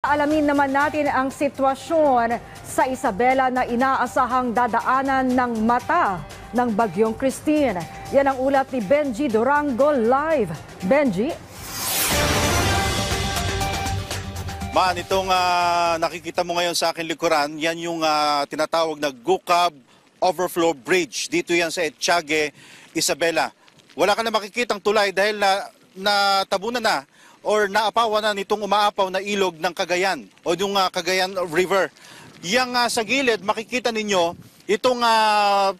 Alamin naman natin ang sitwasyon sa Isabela na inaasahang dadaanan ng mata ng Bagyong Christine. Yan ang ulat ni Benji Durango live. Benji? Man, itong nakikita mo ngayon sa akin likuran, yan yung tinatawag na Gukab Overflow Bridge. Dito yan sa Etiague, Isabela. Wala ka na makikitang tulay dahil natabunan na or naapawan na nitong umaapaw na ilog ng Cagayan o yung Cagayan River. Yang sa gilid, makikita ninyo itong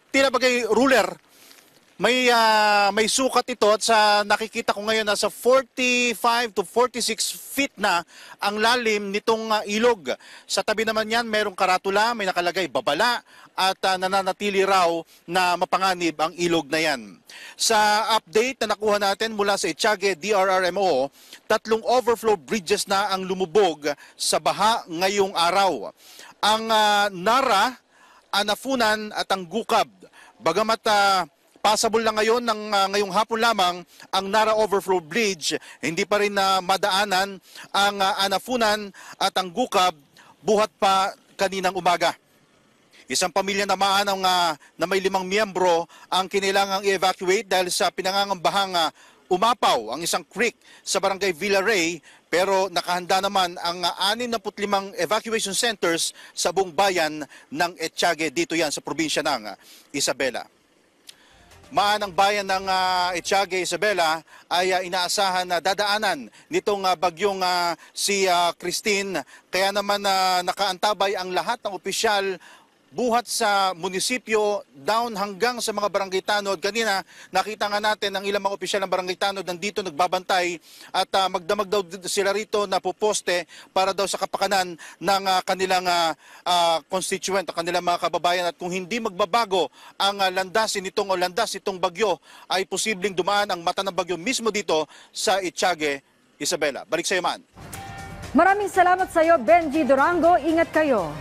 tila bagay ruler. May sukat ito at sa nakikita ko ngayon nasa 45 to 46 feet na ang lalim nitong ilog. Sa tabi naman yan merong karatula, may nakalagay babala at nananatili raw na mapanganib ang ilog na yan. Sa update na nakuha natin mula sa Etiague DRRMO, 3 overflow bridges na ang lumubog sa baha ngayong araw. Ang Nara, Anafunan at ang Gukab. Bagamat possible na ngayon ngayong hapon lamang ang Nara Overflow Bridge, hindi pa rin madaanan ang Anafunan at ang Gukab buhat pa kaninang umaga. Isang pamilya naman na may 5 miyembro ang kinailangang i-evacuate dahil sa pinangangambahang umapaw ang isang creek sa barangay Villaray, pero nakahanda naman ang 65 evacuation centers sa buong bayan ng Etiague. Dito yan sa probinsya ng Isabela. Ang bayan ng Etiague, Isabela ay inaasahan na dadaanan nitong bagyong si Christine. Kaya naman nakaantabay ang lahat ng opisyal buhat sa munisipyo down hanggang sa mga barangay tanod. Kanina nakita nga natin ang ilang mga opisyal ng barangay tanod nandito nagbabantay at magdamag daw sila rito na puposte para daw sa kapakanan ng kanilang constituent, ang kanilang mga kababayan. At kung hindi magbabago ang landas nitong bagyo, ay posibleng dumaan ang mata ng bagyo mismo dito sa Etiague, Isabela. Balik sa iyo, Man. Maraming salamat sa iyo, Benji Durango. Ingat kayo.